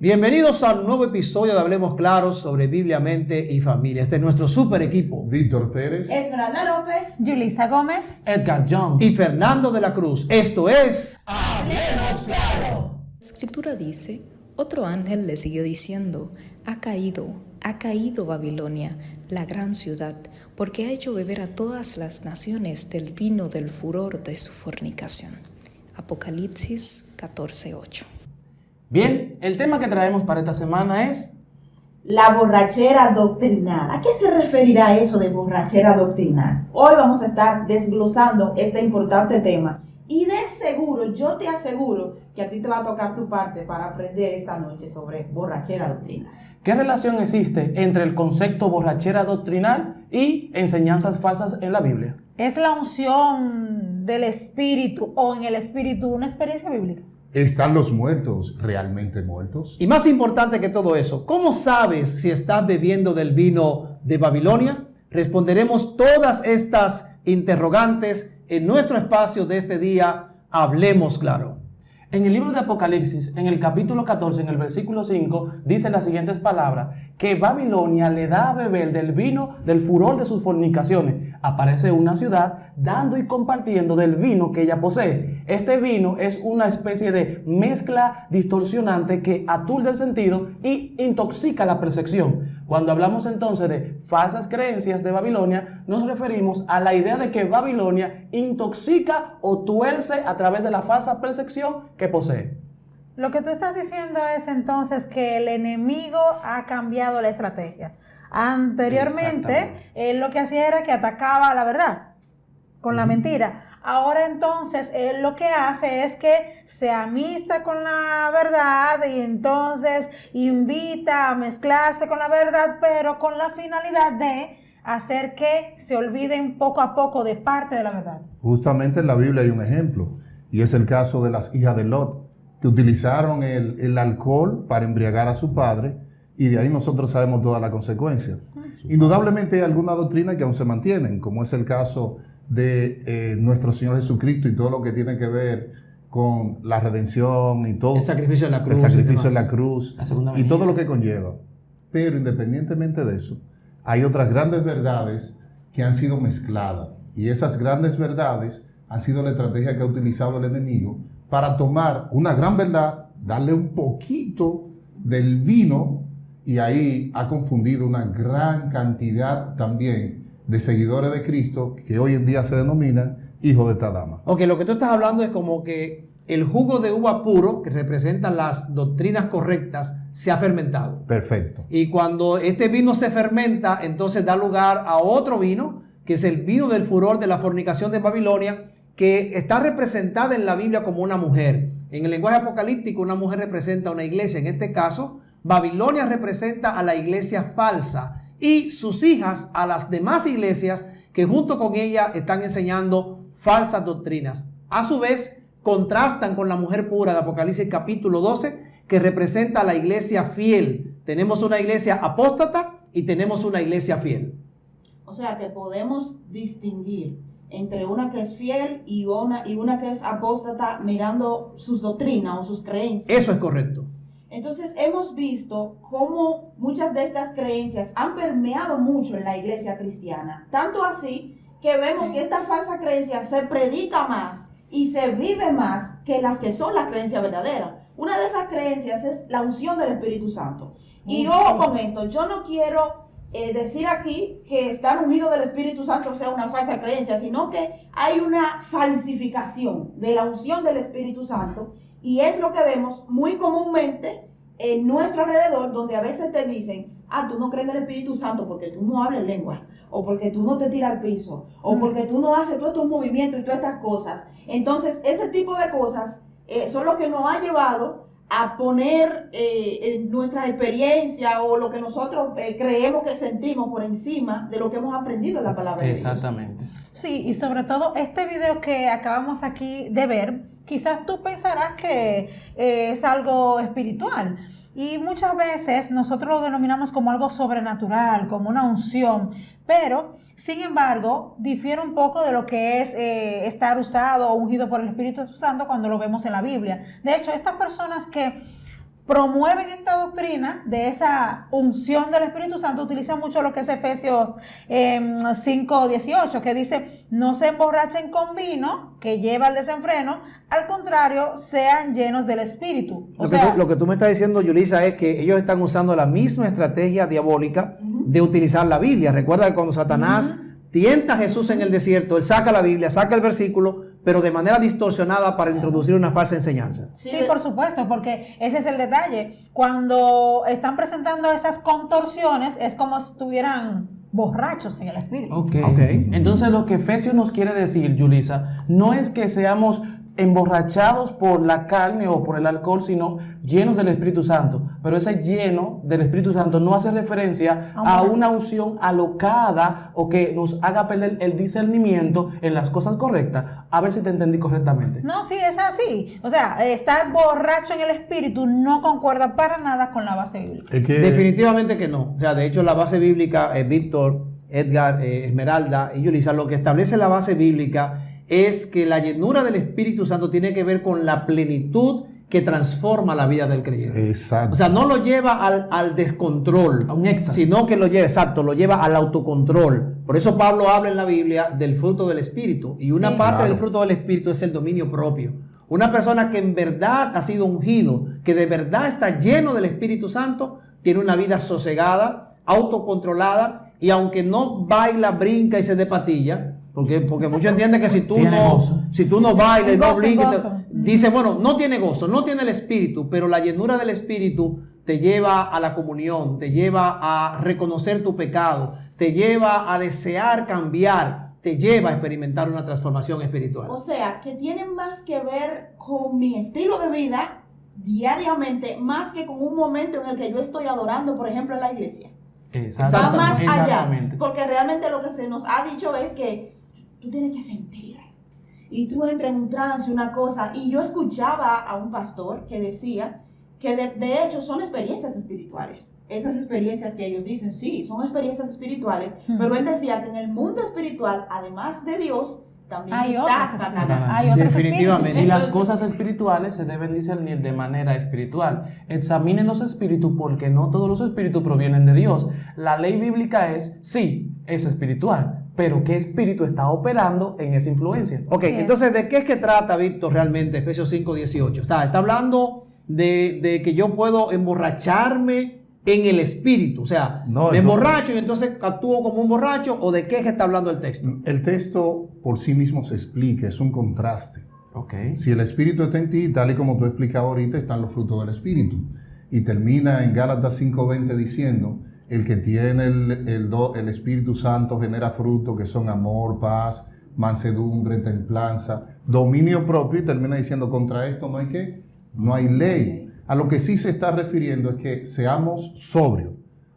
Bienvenidos a un nuevo episodio de Hablemos Claro sobre Biblia, Mente y Familia. Este es nuestro super equipo. Víctor Pérez, Esmeralda López, Yulisa Gómez, Edgar Jones y Fernando de la Cruz. Esto es Hablemos Claro. La escritura dice, otro ángel le siguió diciendo, ha caído Babilonia, la gran ciudad, porque ha hecho beber a todas las naciones del vino del furor de su fornicación. Apocalipsis 14:8. Bien, el tema que traemos para esta semana es La borrachera doctrinal. ¿A qué se referirá eso de borrachera doctrinal? Hoy vamos a estar desglosando este importante tema. Y de seguro, yo te aseguro que a ti te va a tocar tu parte para aprender esta noche sobre borrachera doctrinal. ¿qué relación existe entre el concepto borrachera doctrinal y enseñanzas falsas en la Biblia? ¿es la unción del Espíritu o en el Espíritu una experiencia bíblica? ¿están los muertos realmente muertos? Y más importante que todo eso, ¿cómo sabes si estás bebiendo del vino de Babilonia? Responderemos todas estas interrogantes en nuestro espacio de este día, Hablemos Claro. En el libro de Apocalipsis, en el capítulo 14, en el versículo 5, dice las siguientes palabras, que Babilonia le da a beber del vino del furor de sus fornicaciones. Aparece una ciudad dando y compartiendo del vino que ella posee. Este vino es una especie de mezcla distorsionante que aturde el sentido y intoxica la percepción. Cuando hablamos entonces de falsas creencias de Babilonia, nos referimos a la idea de que Babilonia intoxica o tuerce a través de la falsa percepción que posee. Lo que tú estás diciendo es entonces que el enemigo ha cambiado la estrategia. Anteriormente, él lo que hacía era que atacaba a la verdad con la mentira. Ahora entonces, él lo que hace es que se amista con la verdad y entonces invita a mezclarse con la verdad, pero con la finalidad de hacer que se olviden poco a poco de parte de la verdad. Justamente en la Biblia hay un ejemplo, y es el caso de las hijas de Lot, que utilizaron el alcohol para embriagar a su padre, y de ahí nosotros sabemos todas las consecuencias. Indudablemente hay algunas doctrinas que aún se mantienen, como es el caso de nuestro Señor Jesucristo y todo lo que tiene que ver con la redención y todo. El sacrificio en la cruz. El sacrificio en la cruz La y todo lo que conlleva. Pero independientemente de eso, hay otras grandes verdades que han sido mezcladas. Y esas grandes verdades han sido la estrategia que ha utilizado el enemigo para tomar una gran verdad, darle un poquito del vino, y ahí ha confundido una gran cantidad también de seguidores de Cristo que hoy en día se denominan hijos de esta dama. Ok, lo que tú estás hablando es como que el jugo de uva puro, que representa las doctrinas correctas, se ha fermentado. Perfecto. Y cuando este vino se fermenta, entonces da lugar a otro vino, que es el vino del furor de la fornicación de Babilonia, que está representada en la Biblia como una mujer. En el lenguaje apocalíptico, una mujer representa a una iglesia. En este caso, Babilonia representa a la iglesia falsa y sus hijas a las demás iglesias que junto con ella están enseñando falsas doctrinas. A su vez, contrastan con la mujer pura de Apocalipsis capítulo 12, que representa a la iglesia fiel. Tenemos una iglesia apóstata y tenemos una iglesia fiel. O sea que podemos distinguir entre una que es fiel y una que es apóstata mirando sus doctrinas o sus creencias. Eso es correcto. Entonces hemos visto cómo muchas de estas creencias han permeado mucho en la iglesia cristiana. Tanto así que vemos que esta falsa creencia se predica más y se vive más que las que son las creencias verdaderas. Una de esas creencias es la unción del Espíritu Santo. Y ojo con esto, yo no quiero decir aquí que estar unido del Espíritu Santo sea una falsa creencia, sino que hay una falsificación de la unción del Espíritu Santo. Y es lo que vemos muy comúnmente en nuestro alrededor, donde a veces te dicen, tú no crees en el Espíritu Santo porque tú no hablas lengua, o porque tú no te tiras al piso, o porque tú no haces todos estos movimientos y todas estas cosas. Entonces, ese tipo de cosas son lo que nos ha llevado a poner nuestra experiencia o lo que nosotros creemos que sentimos por encima de lo que hemos aprendido en la palabra de Dios. Exactamente. Sí, y sobre todo este video que acabamos aquí de ver, quizás tú pensarás que es algo espiritual. Y muchas veces nosotros lo denominamos como algo sobrenatural, como una unción, pero sin embargo difiere un poco de lo que es estar usado o ungido por el Espíritu Santo cuando lo vemos en la Biblia. De hecho, estas personas que promueven esta doctrina de esa unción del Espíritu Santo, utilizan mucho lo que es Efesios 5:18, que dice, no se emborrachen con vino que lleva al desenfreno, al contrario, sean llenos del Espíritu. Lo que tú me estás diciendo, Yulisa, es que ellos están usando la misma estrategia diabólica de utilizar la Biblia. Recuerda que cuando Satanás tienta a Jesús en el desierto, él saca la Biblia, saca el versículo, pero de manera distorsionada para introducir una falsa enseñanza. Sí, por supuesto, porque ese es el detalle. Cuando están presentando esas contorsiones, es como si estuvieran borrachos en el espíritu. Ok. Entonces lo que Efesios nos quiere decir, Yulisa, no es que seamos emborrachados por la carne o por el alcohol, sino llenos del Espíritu Santo. Pero ese lleno del Espíritu Santo no hace referencia a una unción alocada o que nos haga perder el discernimiento en las cosas correctas. A ver si te entendí correctamente. No, sí, es así. O sea, estar borracho en el espíritu no concuerda para nada con la base bíblica. Definitivamente que no. O sea, de hecho, la base bíblica, Víctor, Edgar, Esmeralda y Yulisa, lo que establece la base bíblica es que la llenura del Espíritu Santo tiene que ver con la plenitud que transforma la vida del creyente. Exacto. O sea, no lo lleva al descontrol, A un éxtasis. sino que lo lleva al autocontrol. Por eso Pablo habla en la Biblia del fruto del Espíritu. Y una parte del fruto del Espíritu es el dominio propio. Una persona que en verdad ha sido ungido, que de verdad está lleno del Espíritu Santo, tiene una vida sosegada, autocontrolada, y aunque no baila, brinca y se dé patilla, porque muchos entienden que si tú no bailas, no brincas, dice, bueno, no tiene gozo, no tiene el Espíritu, pero la llenura del Espíritu te lleva a la comunión, te lleva a reconocer tu pecado, te lleva a desear cambiar, te lleva a experimentar una transformación espiritual. O sea, que tiene más que ver con mi estilo de vida diariamente, más que con un momento en el que yo estoy adorando, por ejemplo, en la iglesia. Va más allá, porque realmente lo que se nos ha dicho es que tú tienes que sentir, y tú entras en un trance, una cosa, y yo escuchaba a un pastor que decía que de hecho son experiencias espirituales, esas experiencias que ellos dicen, sí, son experiencias espirituales, pero él decía que en el mundo espiritual, además de Dios, también hay está Satanás. Hay otros Definitivamente. Y las Entonces, cosas espirituales se deben discernir de manera espiritual. Examinen los espíritus porque no todos los espíritus provienen de Dios. La ley bíblica es, sí, es espiritual, pero ¿qué espíritu está operando en esa influencia? Ok, entonces, ¿de qué es que trata, Víctor, realmente Efesios 5:18? Está hablando de que yo puedo emborracharme en el espíritu, o sea, me emborracho y entonces actúo como un borracho, ¿o de qué es que está hablando el texto? El texto por sí mismo se explica, es un contraste. Okay. Si el espíritu está en ti, tal y como tú explicabas ahorita, están los frutos del espíritu. Y termina en Gálatas 5:20 diciendo, el que tiene el Espíritu Santo genera frutos que son amor, paz, mansedumbre, templanza, dominio propio, y termina diciendo, contra esto no hay ¿qué? No hay ley. A lo que sí se está refiriendo es que seamos sobrios,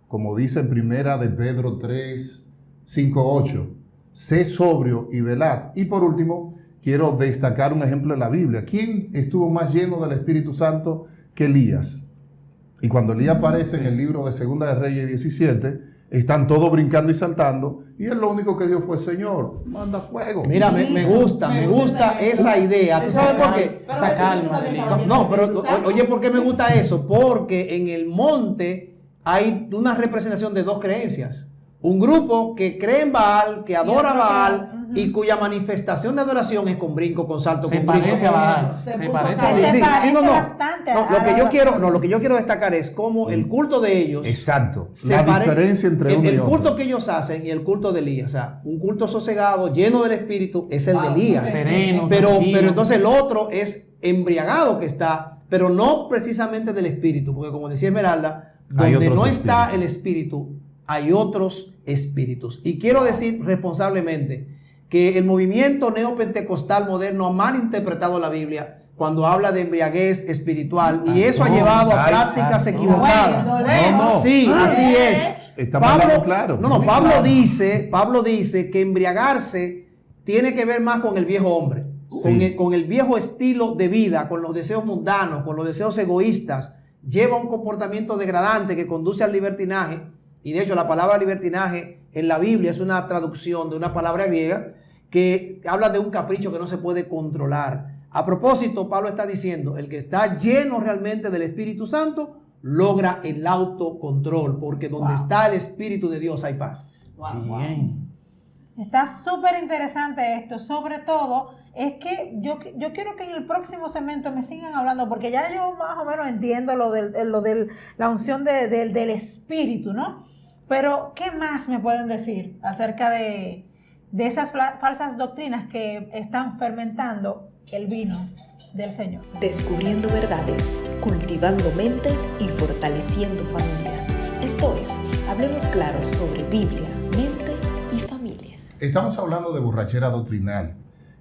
como dice en primera de Pedro 3, 5, 8, sé sobrio y velad. Y por último, quiero destacar un ejemplo de la Biblia. ¿Quién estuvo más lleno del Espíritu Santo que Elías? Y cuando Elías aparece en el libro de Segunda de Reyes 17, están todos brincando y saltando, y él lo único que dijo fue, Señor, manda fuego. Mira, me gusta esa idea. ¿Tú sabes por qué? Esa calma de Elías. No, pero oye, ¿por qué me gusta eso? Porque en el monte hay una representación de dos creencias. Un grupo que cree en Baal, que adora a Baal, y cuya manifestación de adoración es con brinco, con salto, con brinco. Parece a Baal. Se Se puso parece cara. a Se Baal. parece no. bastante No, a lo que yo quiero destacar es cómo el culto de ellos Exacto. se La pare- diferencia entre uno y el otro. culto que ellos hacen y el culto de Elías, o sea, un culto sosegado, lleno del Espíritu, es el de Elías. Sereno, Pero tranquilo. entonces el otro es embriagado que está, pero no precisamente del Espíritu, porque como decía Esmeralda, Hay donde otros no está espíritus. el Espíritu, hay otros espíritus. Y quiero decir responsablemente que el movimiento neopentecostal moderno ha malinterpretado la Biblia cuando habla de embriaguez espiritual, y eso ha llevado a prácticas equivocadas. No. Sí, así es. Estamos hablando claro. Pablo dice que embriagarse tiene que ver más con el viejo hombre, con el viejo estilo de vida, con los deseos mundanos, con los deseos egoístas. Lleva un comportamiento degradante que conduce al libertinaje. Y de hecho la palabra libertinaje en la Biblia es una traducción de una palabra griega que habla de un capricho que no se puede controlar. A propósito, Pablo está diciendo, el que está lleno realmente del Espíritu Santo logra el autocontrol, porque donde está el Espíritu de Dios hay paz. Bien. Está súper interesante esto, sobre todo es que yo quiero que en el próximo segmento me sigan hablando, porque ya yo más o menos entiendo lo de la unción del Espíritu, ¿no? Pero, ¿qué más me pueden decir acerca de esas falsas doctrinas que están fermentando el vino del Señor? Descubriendo verdades, cultivando mentes y fortaleciendo familias. Esto es, hablemos claro sobre Biblia, mente y familia. Estamos hablando de borrachera doctrinal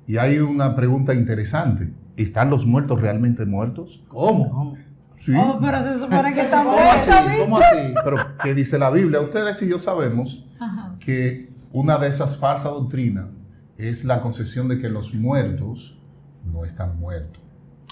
y hay una pregunta interesante. ¿Están los muertos realmente muertos? ¿Cómo? Sí. Oh, pero se supone que están ¿Cómo así? ¿Cómo así? Pero, ¿qué dice la Biblia? Ustedes y yo sabemos Ajá. que una de esas falsas doctrinas es la concepción de que los muertos no están muertos.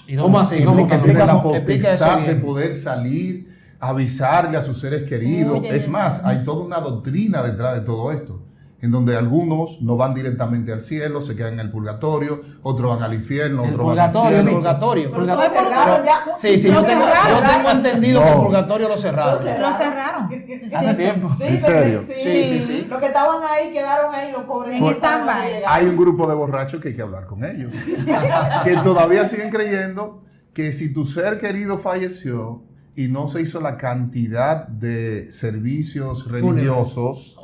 ¿Y ¿Cómo así? Sino ¿Cómo? que tienen la Explica eso potestad de bien. poder salir, avisarle a sus seres queridos. Oye, Es más, hay toda una doctrina detrás de todo esto, en donde algunos no van directamente al cielo, se quedan en el purgatorio, otros van al infierno, El otros van al purgatorio, cielo. El purgatorio. Pero eso lo cerraron ya. Sí, sí, Lo yo tengo entendido que el No. purgatorio lo cerraron. Lo cerraron. Hace tiempo. Sí, ¿En serio? Sí. Los que estaban ahí quedaron ahí, los pobres. En stand-by. Hay un grupo de borrachos que hay que hablar con ellos, que todavía siguen creyendo que si tu ser querido falleció y no se hizo la cantidad de servicios religiosos,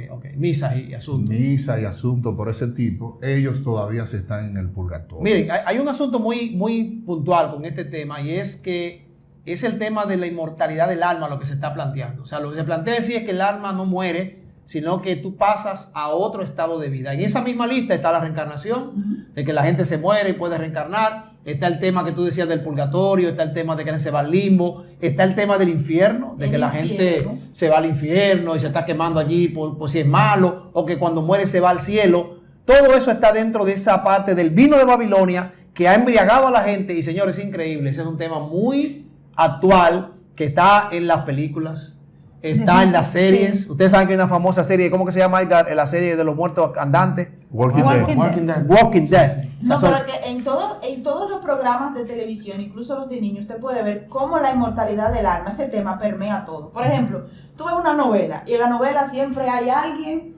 Ok. Misa y asunto. misa y asuntos por ese tipo, ellos todavía se están en el purgatorio. Miren, hay un asunto muy puntual con este tema, y es que es el tema de la inmortalidad del alma lo que se está planteando. O sea, lo que se plantea sí es que el alma no muere, sino que tú pasas a otro estado de vida. En esa misma lista está la reencarnación, de que la gente se muere y puede reencarnar. Está el tema que tú decías del purgatorio, está el tema de que se va al limbo, está el tema del infierno, de que la gente se va al infierno y se está quemando allí por si es malo, o que cuando muere se va al cielo. Todo eso está dentro de esa parte del vino de Babilonia que ha embriagado a la gente. Y señores, es increíble, ese es un tema muy actual que está en las películas, está en las series. Ustedes saben que hay una famosa serie, ¿cómo que se llama, Edgar? La serie de los muertos andantes. Walking Walking Dead. Walking Dead. Walking Dead. No, O sea, pero que en todos los programas de televisión, incluso los de niños, usted puede ver cómo la inmortalidad del alma, ese tema permea todo. Por ejemplo, tú ves una novela y en la novela siempre hay alguien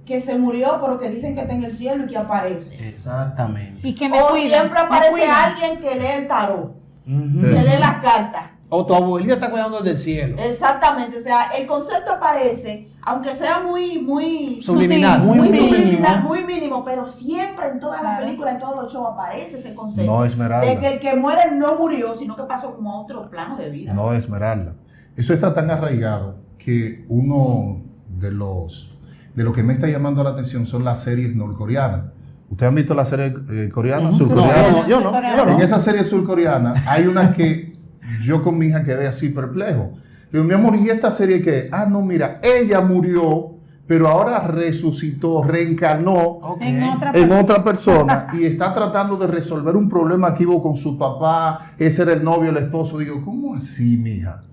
que se murió por lo que dicen que está en el cielo y que aparece. Exactamente. Y que me O cuiden. siempre me aparece cuiden. alguien que lee el tarot, Ujú. que lee las cartas. o tu abuelita está cuidando del cielo. Exactamente, o sea, el concepto aparece, aunque sea muy Subliminal. muy mínimo. subliminal, muy mínimo, pero siempre en todas las Claro. películas, en todos los shows aparece ese concepto. No, Esmeralda. De que el que muere no murió, sino que pasó como a otro plano de vida. No, Esmeralda. Eso está tan arraigado que uno de lo que me está llamando la atención son las series norcoreanas. ¿Ustedes han visto la serie coreana, No, surcoreana? yo no. En esa serie surcoreana hay una que yo con mi hija quedé así perplejo. Le digo, mi amor, ¿y esta serie qué? Ah, no, mira, ella murió, pero ahora resucitó, reencarnó Ok. en otra persona y está tratando de resolver un problema que hubo con su papá. Ese era el novio, el esposo. Digo, ¿cómo así, mija?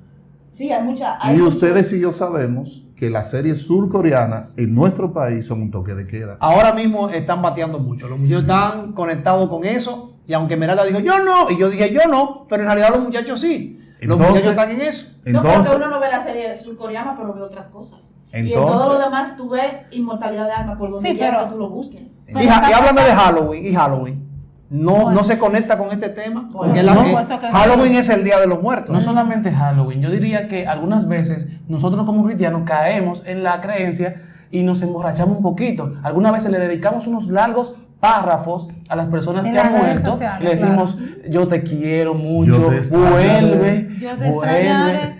Sí, hay mucha. Y ustedes y yo sabemos que las series surcoreanas en nuestro país son un toque de queda. Ahora mismo están bateando mucho. Los muchachos están conectados con eso. Y aunque Meralda dijo, yo no, y yo dije, yo no, pero en realidad los muchachos sí. Los Entonces- muchachos están en eso. No, porque Entonces, uno no ve la serie surcoreana, pero ve otras cosas. Y en Entonces- todo lo demás tú ves inmortalidad de alma, por donde Sí, quiera pero- que tú lo busques. Y háblame de Halloween. ¿Y Halloween? No se conecta con este tema. Porque No, puesto que Halloween es el Día de los Muertos. No solamente Halloween, yo diría que algunas veces nosotros como cristianos caemos en la creencia y nos emborrachamos un poquito. Algunas veces le dedicamos unos largos párrafos a las personas En que han las redes muerto. sociales, Le decimos, yo te quiero mucho, Yo te extrañaré. Yo te extrañaré.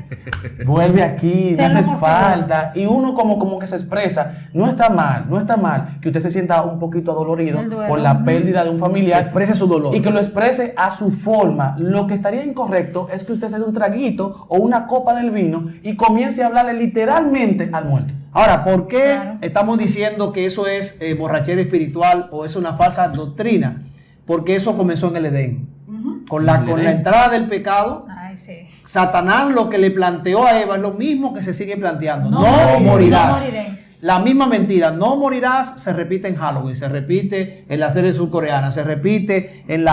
vuelve aquí, me Tenlo haces por falta. Y uno como que se expresa. No está mal que usted se sienta un poquito adolorido El duelo. por la pérdida de un familiar. Exprese su dolor. Y que lo exprese a su forma. Lo que estaría incorrecto es que usted se dé un traguito o una copa del vino y comience a hablarle literalmente al muerto. Ahora, ¿por qué Claro. estamos diciendo que eso es borrachera espiritual o es una falsa doctrina? Porque eso comenzó en el Edén. Con la entrada del pecado, Ay, sí. Satanás lo que le planteó a Eva es lo mismo que se sigue planteando. No, No morirás. morirás. La misma mentira, no morirás, se repite en Halloween, se repite en la serie surcoreana, se repite en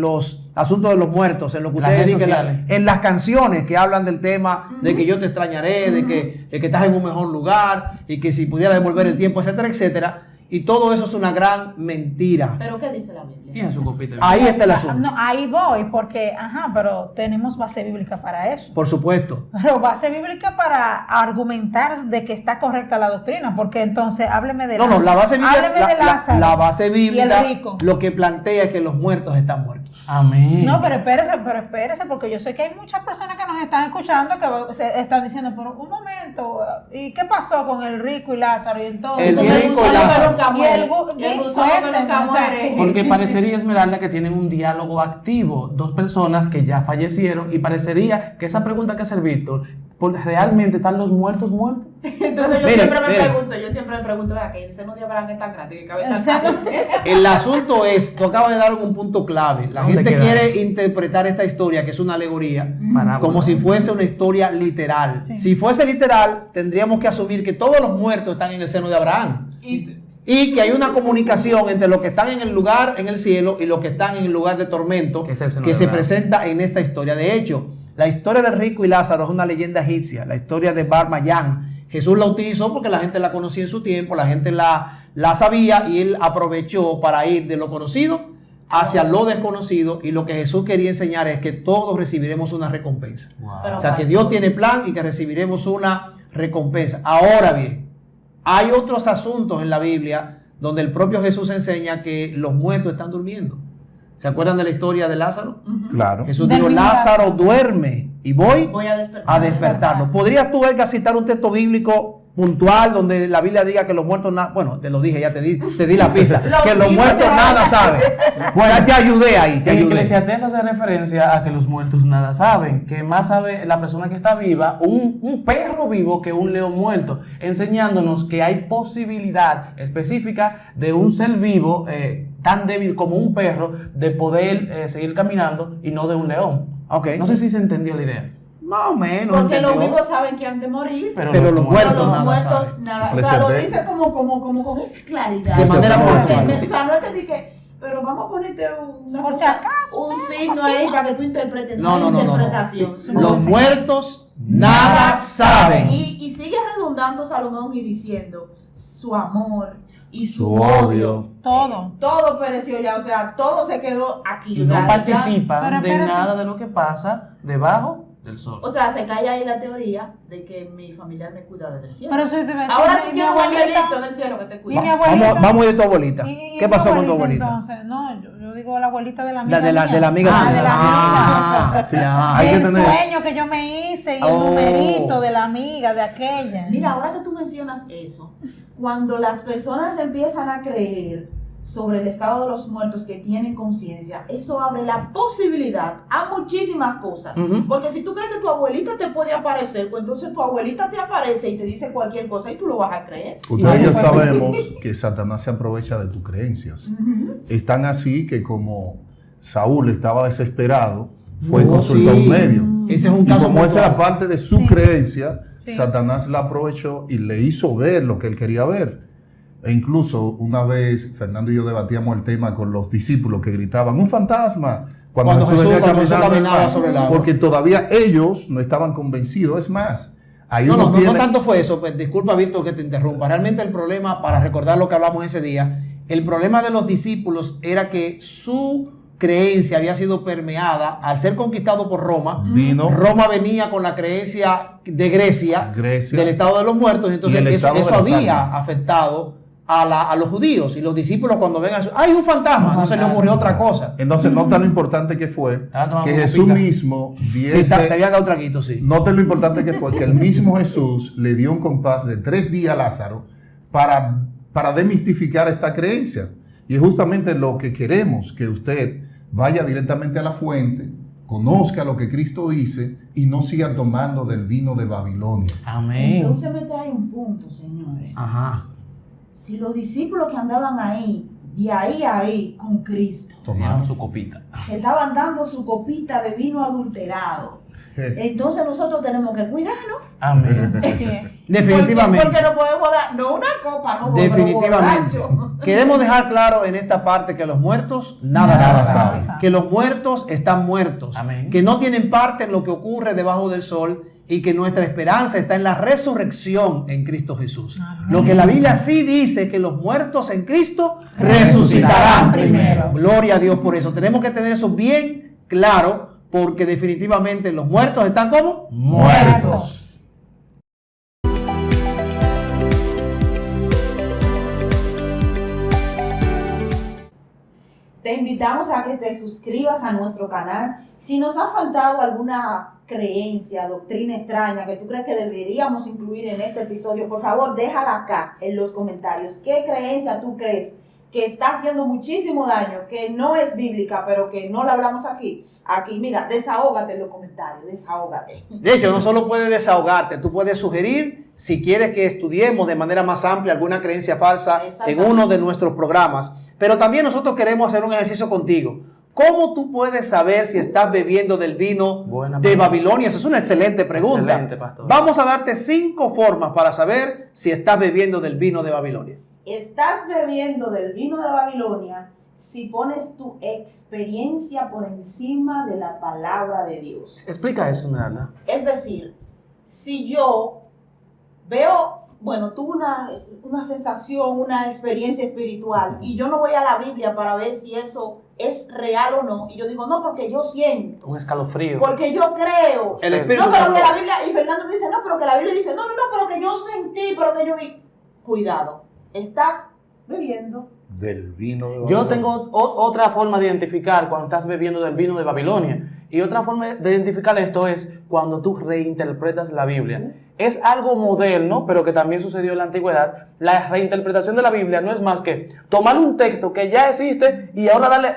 los asuntos de los muertos, en lo que Las ustedes redes dicen, sociales. en las canciones que hablan del tema de que yo te extrañaré, de que estás en un mejor lugar y que si pudiera devolver el tiempo, etcétera, etcétera. Y todo eso es una gran mentira. ¿Pero qué dice la Biblia? Tiene su copita. Ahí está el asunto. No, ahí voy, porque, pero tenemos base bíblica para eso. Por supuesto. Pero base bíblica para argumentar de que está correcta la doctrina, porque entonces hábleme de No, la base bíblica, hábleme de Lázaro la base y bíblica el rico. lo que plantea es que los muertos están muertos. Amén. No, pero espérese, porque yo sé que hay muchas personas que nos están escuchando que se están diciendo, pero un momento, ¿y qué pasó con el rico y Lázaro? Y entonces, El rico y Lázaro. Nunca muere. El gusano que nunca muere. Porque parecería, Esmeralda, que tienen un diálogo activo, dos personas que ya fallecieron, y parecería que esa pregunta que hace el Víctor, ¿realmente están los muertos muertos? Entonces yo Mire, siempre me mire. pregunto, ¿a qué el seno de Abraham es tan grande? ¿Qué cabe El tan seno- grande? El asunto es, tú acabas de dar un punto clave. La ¿Dónde gente queda quiere eso? interpretar esta historia, que es una alegoría, Parábola. como si fuese una historia literal. Sí. Si fuese literal, tendríamos que asumir que todos los muertos están en el seno de Abraham. Y que hay una comunicación entre los que están en el lugar, en el cielo, y los que están en el lugar de tormento, Que es el seno que de se Abraham. presenta en esta historia. De hecho, la historia del rico y Lázaro es una leyenda egipcia, la historia de Bar Mayán. Jesús la utilizó porque la gente la conocía en su tiempo, la gente la sabía, y él aprovechó para ir de lo conocido hacia lo desconocido, y lo que Jesús quería enseñar es que todos recibiremos una recompensa. Pero O sea, que Dios tiene plan y que recibiremos una recompensa. Ahora bien, hay otros asuntos en la Biblia donde el propio Jesús enseña que los muertos están durmiendo. ¿Se acuerdan de la historia de Lázaro? Claro. Jesús Del dijo, milagro. Lázaro duerme y voy Voy a despertar. a despertarlo. ¿Podrías tú, Edgar, citar un texto bíblico puntual donde la Biblia diga que los muertos nada? Bueno, te lo dije, ya te di la pista. que los muertos nada saben. Bueno, ya te ayudé ahí, te En ayudé. Eclesiastés hace referencia a que los muertos nada saben, que más sabe la persona que está viva, un perro vivo, que un león muerto, enseñándonos que hay posibilidad específica de un ser vivo tan débil como un perro de poder seguir caminando, y no de un león. Ok. No sé si se entendió la idea. Más o menos. Porque los ¿entendió? vivos saben que han de morir. Pero los Pero muertos los nada muertos saben. nada. O sea, lo Eclesiastés. dice como con esa claridad. De manera O sea, formal. o sea, no es que dije, pero vamos a ponerte una Por si cosa, acaso, un una signo cosita. ahí para que tú interpretes. No, hay no. interpretación. Los muertos nada saben. Y sigue redundando Salomón y diciendo su amor y su Su odio. odio. Todo pereció ya, o sea, todo se quedó aquí. Y o sea, no ya- participan Pero de espérate. nada de lo que pasa debajo del sol. O sea, se cae ahí la teoría de que mi familiar me cuida desde el cielo. Pero si te ves, Ahora tú mi tienes un abuelita- angelito en el cielo que te Y cuida. mi abuelita. Vamos a ir a tu abuelita. ¿Y ¿Qué mi pasó con tu abuelita? Entonces, no, yo digo la abuelita de la amiga. La de la mía. amiga Ah, tuya. de la Ah, amiga. Sí, ya. hay que El tener- sueño que yo me hice y el Oh. numerito de la amiga, de aquella. Mira, ahora que tú mencionas eso, cuando las personas empiezan a creer sobre el estado de los muertos que tienen conciencia, eso abre la posibilidad a muchísimas cosas. Ujú. Porque si tú crees que tu abuelita te puede aparecer, pues entonces tu abuelita te aparece y te dice cualquier cosa y tú lo vas a creer. Ustedes ya Y después- sabemos que Satanás se aprovecha de tus creencias. Es tan así que como Saúl estaba desesperado, fue y Oh, consultó a sí. un medio. Ese es un Y caso como esa era puntual. parte de su Sí. creencia, Sí. Satanás la aprovechó y le hizo ver lo que él quería ver. E incluso una vez Fernando y yo debatíamos el tema con los discípulos que gritaban, ¡un fantasma! Cuando Jesús caminaba en el mar, sobre el agua. porque todavía ellos no estaban convencidos. Es más, ahí No, uno no tiene- tanto fue eso. Pues, disculpa, Víctor, que te interrumpa. Realmente el problema, para recordar lo que hablamos ese día, el problema de los discípulos era que su creencia había sido permeada al ser conquistado por Roma. Vino. Roma venía con la creencia de Grecia, Grecia. del estado de los muertos, y entonces Y el eso, estado de eso la había sangre. afectado a los judíos. Y los discípulos, cuando ven eso, ¡ay, un fantasma! No se le ocurrió otra cosa. Entonces, nota lo importante que fue Estaba tomando que una Jesús copita. mismo Sí, diese. te habían dado un traguito, sí. Note lo importante que fue que el mismo Jesús le dio un compás de 3 días a Lázaro para demistificar esta creencia. Y es justamente lo que queremos, que usted vaya directamente a la fuente, conozca lo que Cristo dice y no siga tomando del vino de Babilonia. Amén. Entonces me trae un punto, señores. Ajá. Si los discípulos que andaban ahí, de ahí a ahí, con Cristo, Tomaron su copita. se estaban dando su copita de vino adulterado Entonces nosotros tenemos que cuidarnos. Amén. Definitivamente. Porque no podemos dar, no una copa, no Definitivamente. borracho. Queremos dejar claro en esta parte que los muertos nada saben. Que los muertos están muertos. Amén. Que no tienen parte en lo que ocurre debajo del sol y que nuestra esperanza está en la resurrección en Cristo Jesús. Lo que la Biblia sí dice, que los muertos en Cristo resucitarán primero. Gloria a Dios por eso. Tenemos que tener eso bien claro, porque definitivamente los muertos están como Muertos. Te invitamos a que te suscribas a nuestro canal. Si nos ha faltado alguna creencia, doctrina extraña que tú crees que deberíamos incluir en este episodio, por favor, déjala acá en los comentarios. ¿Qué creencia tú crees que está haciendo muchísimo daño, que no es bíblica, pero que no la hablamos aquí? Aquí, mira, desahógate en los comentarios, desahógate. De hecho, no solo puedes desahogarte, tú puedes sugerir si quieres que estudiemos de manera más amplia alguna creencia falsa en uno de nuestros programas. Pero también nosotros queremos hacer un ejercicio contigo. ¿Cómo tú puedes saber si estás bebiendo del vino de Babilonia? Esa es una excelente pregunta. Excelente, pastor. Vamos a darte 5 formas para saber si estás bebiendo del vino de Babilonia. Estás bebiendo del vino de Babilonia si pones tu experiencia por encima de la palabra de Dios. Explica eso, Esmeralda. Es decir, si yo veo, bueno, tuve una sensación, una experiencia espiritual y yo no voy a la Biblia para ver si eso es real o no, y yo digo, no, porque yo siento, Un escalofrío. porque yo creo, El Espíritu no, pero de que la Biblia, y Fernando me dice, no, pero que la Biblia dice, no, pero que yo sentí, pero que yo vi. Cuidado, estás bebiendo. Del vino de Yo Babilonia. tengo otra forma de identificar cuando estás bebiendo del vino de Babilonia. Y otra forma de identificar esto es cuando tú reinterpretas la Biblia. Es algo moderno, pero que también sucedió en la antigüedad. La reinterpretación de la Biblia no es más que tomar un texto que ya existe y ahora darle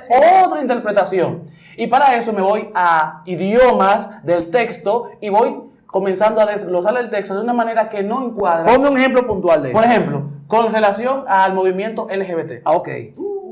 otra interpretación. Y para eso me voy a idiomas del texto y voy comenzando a desglosar el texto de una manera que no encuadra. Ponme un ejemplo puntual de eso. Por ejemplo, con relación al movimiento LGBT. Ah, ok.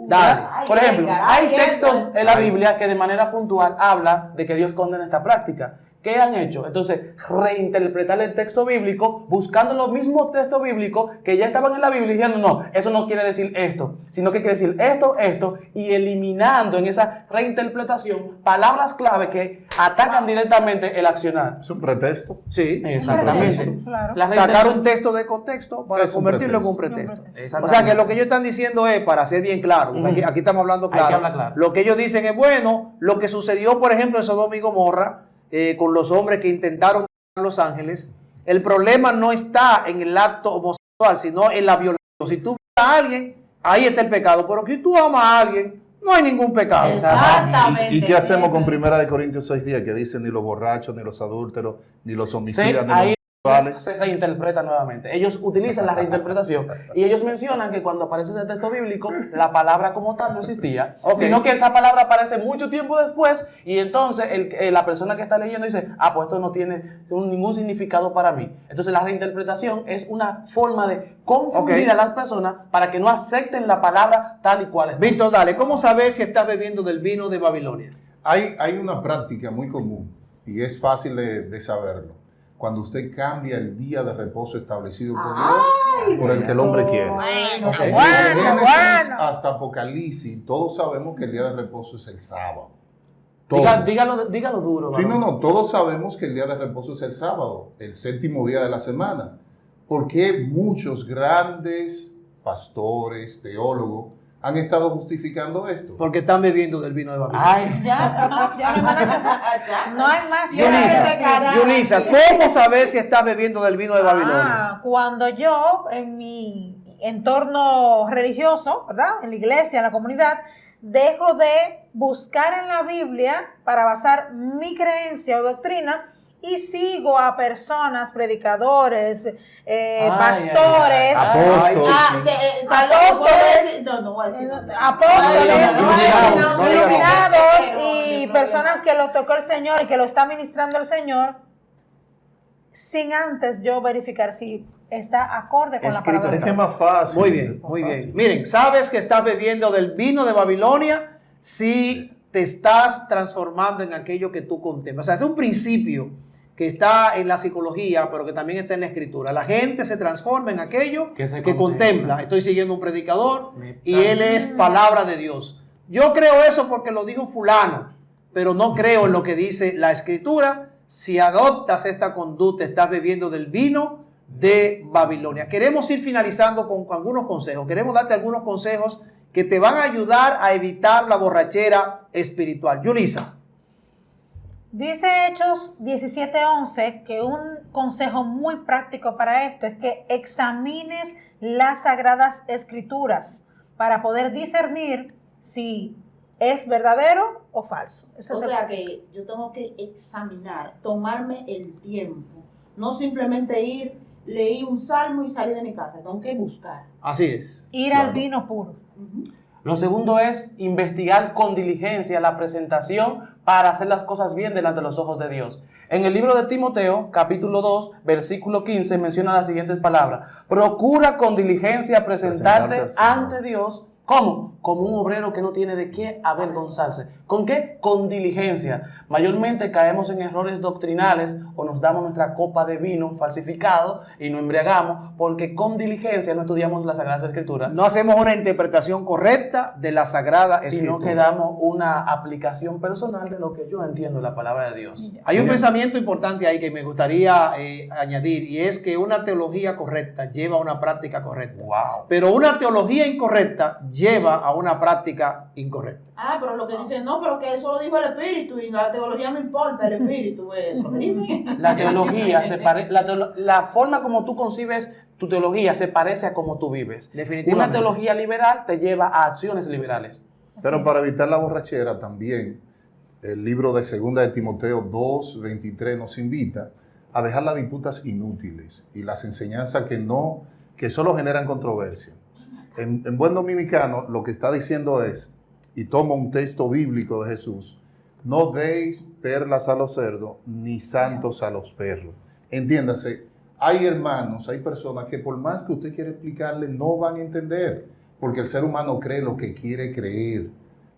Dale. Por ejemplo, hay textos textos en la Biblia que de manera puntual habla de que Dios condena esta práctica. ¿Qué han hecho? Entonces, reinterpretar el texto bíblico buscando los mismos textos bíblicos que ya estaban en la Biblia y diciendo, no, eso no quiere decir esto, sino que quiere decir esto, y eliminando en esa reinterpretación palabras clave que atacan directamente el accionar. Es un pretexto. Sí, Exactamente. Claro. La sacar un texto de contexto para Es un convertirlo en un pretexto. pretexto. Exactamente. O sea que lo que ellos están diciendo es, para ser bien claro, aquí estamos hablando Hay que claro, hablar claro. lo que ellos dicen es, bueno, lo que sucedió, por ejemplo, en Sodoma y Gomorra, con los hombres que intentaron matar a los ángeles, el problema no está en el acto homosexual, sino en la violación. Si tú violas a alguien, ahí está el pecado, pero si tú amas a alguien, no hay ningún pecado. Exactamente. ¿Y qué hacemos con Ese- 1 Corintios 6:10 que dice ni los borrachos, ni los adúlteros, ni los Sí, homicidas, ni ahí los homosexuales? se reinterpreta nuevamente. Ellos utilizan la reinterpretación y ellos mencionan que cuando aparece ese texto bíblico, la palabra como tal no existía, sino que esa palabra aparece mucho tiempo después y entonces la persona que está leyendo dice, pues esto no tiene ningún significado para mí. Entonces la reinterpretación es una forma de confundir a las personas para que no acepten la palabra tal y cual está. Víctor, dale, ¿cómo saber si estás bebiendo del vino de Babilonia? Hay una práctica muy común y es fácil de saberlo. Cuando usted cambia el día de reposo establecido por Dios por el que el hombre quiere. Bueno, Desde bueno. Génesis hasta Apocalipsis, todos sabemos que el día de reposo es el sábado. Todos. Dígalo duro. Sí, varón. no, todos sabemos que el día de reposo es el sábado, el séptimo día de la semana. Porque muchos grandes pastores, teólogos, han estado justificando esto. Porque están bebiendo del vino de Babilonia. Ay, Ya no hay más nada que hacer. No hay más que Yulisa, decir. Yulisa, ¿cómo saber si estás bebiendo del vino de Babilonia? Cuando yo, en mi entorno religioso, ¿verdad? En la iglesia, en la comunidad, dejo de buscar en la Biblia para basar mi creencia o doctrina y sigo a personas, predicadores, pastores, Apóstoles. Apóstoles. No voy a decir. apóstoles, no, iluminados y personas que lo tocó el Señor y que lo está ministrando el Señor, sin antes yo verificar si está acorde con Escrito la palabra Es de que es Dios. más fácil. Muy bien, muy bien. Miren, sabes que estás bebiendo del vino de Babilonia si te estás transformando en aquello que tú contemplas. O sea, es un principio que está en la psicología, pero que también está en la escritura. La gente se transforma en aquello que contempla. Estoy siguiendo un predicador y él es palabra de Dios. Yo creo eso porque lo dijo fulano, pero no creo en lo que dice la escritura. Si adoptas esta conducta, estás bebiendo del vino de Babilonia. Queremos ir finalizando con algunos consejos. Queremos darte algunos consejos que te van a ayudar a evitar la borrachera espiritual. Yulisa. Dice Hechos 17:11 que un consejo muy práctico para esto es que examines las sagradas escrituras para poder discernir si es verdadero o falso. O sea que yo tengo que examinar, tomarme el tiempo, no simplemente ir, leí un salmo y salí de mi casa, tengo que buscar. Así es. Ir al vino puro. Lo segundo es investigar con diligencia la presentación para hacer las cosas bien delante de los ojos de Dios. En el libro de Timoteo, capítulo 2, versículo 15, menciona las siguientes palabras. Procura con diligencia presentarte ante Dios. ¿Cómo? Como un obrero que no tiene de qué avergonzarse. ¿Con qué? Con diligencia. Mayormente caemos en errores doctrinales o nos damos nuestra copa de vino falsificado y nos embriagamos porque con diligencia no estudiamos las Sagradas Escrituras. No hacemos una interpretación correcta de la Sagrada Escritura, sino que damos una aplicación personal de lo que yo entiendo de la palabra de Dios. Hay un pensamiento importante ahí que me gustaría añadir, y es que una teología correcta lleva a una práctica correcta. Wow. Pero una teología incorrecta lleva a una práctica incorrecta. Ah, pero lo que dicen, no, pero que eso lo dijo el Espíritu y la teología no importa, el Espíritu, eso que dicen. La teología, la forma como tú concibes tu teología se parece a cómo tú vives. Definitivamente. Una teología liberal te lleva a acciones liberales. Pero para evitar la borrachera también, el libro de 2 de Timoteo 2:23 nos invita a dejar las disputas inútiles y las enseñanzas que solo generan controversia. En buen dominicano lo que está diciendo es, y toma un texto bíblico de Jesús, no deis perlas a los cerdos, ni santos a los perros. Entiéndase, hay hermanos, hay personas que por más que usted quiera explicarle, no van a entender, porque el ser humano cree lo que quiere creer.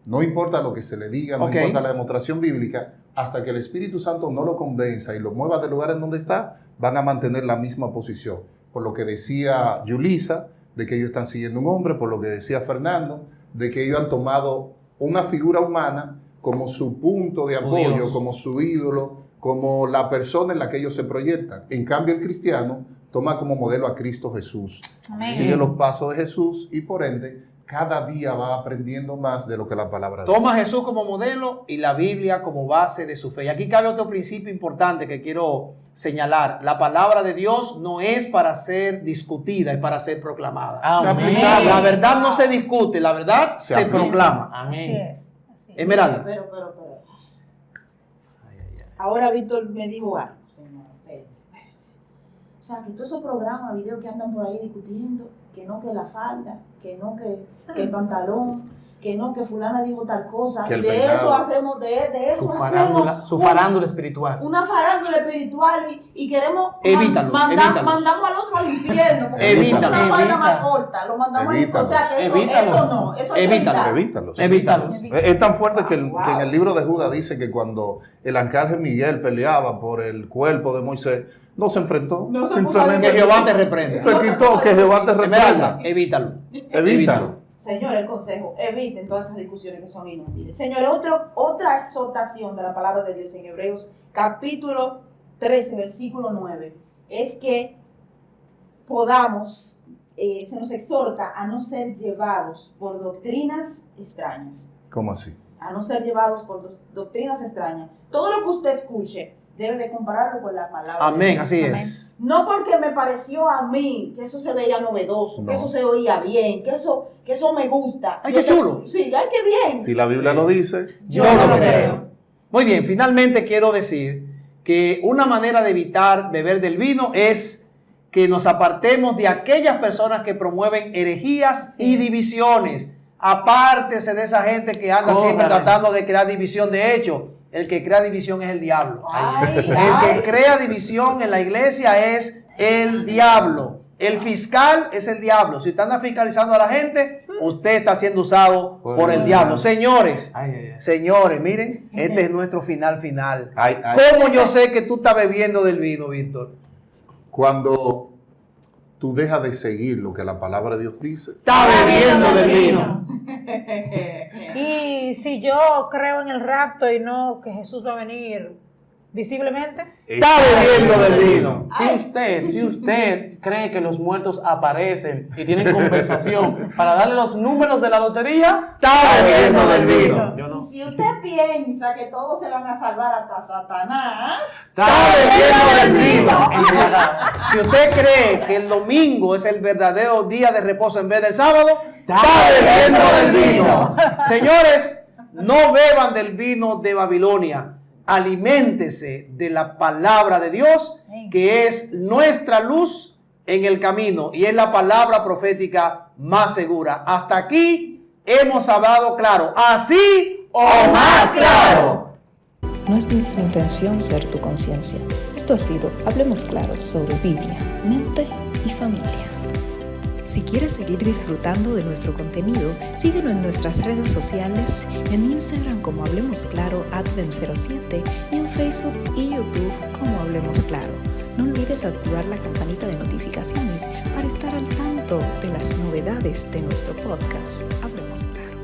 No importa lo que se le diga, no importa la demostración bíblica, hasta que el Espíritu Santo no lo convenza y lo mueva del lugar en donde está, van a mantener la misma posición. Por lo que decía Yulisa, de que ellos están siguiendo un hombre, por lo que decía Fernando, de que ellos han tomado una figura humana como su punto de apoyo, Dios, como su ídolo, como la persona en la que ellos se proyectan. En cambio, el cristiano toma como modelo a Cristo Jesús. Amén. Sigue los pasos de Jesús y por ende, cada día va aprendiendo más de lo que la palabra dice. Toma a Jesús como modelo y la Biblia como base de su fe. Y aquí cabe otro principio importante que quiero señalar. La palabra de Dios no es para ser discutida, es para ser proclamada. Amén. La verdad no se discute, la verdad se proclama. Amén. Así es. Esmeralda. Pero. Ahora Víctor me dijo algo. Señor, espérense. O sea, que todos esos programas, videos que andan por ahí discutiendo, que no que la falda, que no que el pantalón, que no que fulana dijo tal cosa, Que y el de peinado. eso hacemos, Su farándula espiritual. una farándula espiritual y queremos Evítalos, evítalos. mandamos al otro al infierno, porque Evítalos, es una falda evita. más corta, lo mandamos Evítalos. o sea que eso no, eso hay que Evítalos. evitar. Evítalos. Evítalos. Es tan fuerte que en el libro de Judas dice que cuando el arcángel Miguel peleaba por el cuerpo de Moisés, no se enfrentó. No se Simplemente Que Jehová te reprenda. se quitó, que Jehová te Esmeralda, reprenda. evítalo. Evítalo. Señor, el consejo, eviten todas esas discusiones que son inútiles. Señores, otra exhortación de la palabra de Dios en Hebreos capítulo 13, versículo 9, es que podamos, se nos exhorta a no ser llevados por doctrinas extrañas. ¿Cómo así? A no ser llevados por doctrinas extrañas. Todo lo que usted escuche debe de compararlo con la palabra de Amén, Dios. así Amén. es. No porque me pareció a mí que eso se veía novedoso, No. que eso se oía bien, que eso me gusta. Ay, qué chulo. Sí, ay, qué bien. Si la Biblia lo dice, Yo no lo creo. Muy bien, finalmente quiero decir que una manera de evitar beber del vino es que nos apartemos de aquellas personas que promueven herejías y divisiones. Apártese de esa gente que anda siempre Córrale. tratando de crear división. De hecho, el que crea división es el diablo. Ay, El ay. que crea división en la iglesia es el diablo. El fiscal es el diablo. Si usted anda fiscalizando a la gente, usted está siendo usado por el diablo. Señores, señores, miren, este es nuestro final. ¿Cómo yo sé que tú estás bebiendo del vino, Víctor? Cuando tú dejas de seguir lo que la palabra de Dios dice. Está bebiendo del vino. Y si yo creo en el rapto y no que Jesús va a venir visiblemente, Está bebiendo del vino. Si usted cree que los muertos aparecen y tienen conversación para darle los números de la lotería, Está bebiendo del vino. yo no. Y si usted piensa que todos se van a salvar hasta Satanás, Está bebiendo del vino. Si usted cree que el domingo es el verdadero día de reposo en vez del sábado, está bebiendo del vino. Señores, no beban del vino de Babilonia. Aliméntese de la palabra de Dios, que es nuestra luz en el camino y es la palabra profética más segura. Hasta aquí hemos hablado claro. Así o más claro. No es nuestra intención ser tu conciencia. Esto ha sido Hablemos Claro sobre Biblia, mente y familia. Si quieres seguir disfrutando de nuestro contenido, síguenos en nuestras redes sociales, en Instagram como Hablemos Claro Advent07 y en Facebook y YouTube como Hablemos Claro. No olvides activar la campanita de notificaciones para estar al tanto de las novedades de nuestro podcast. Hablemos Claro.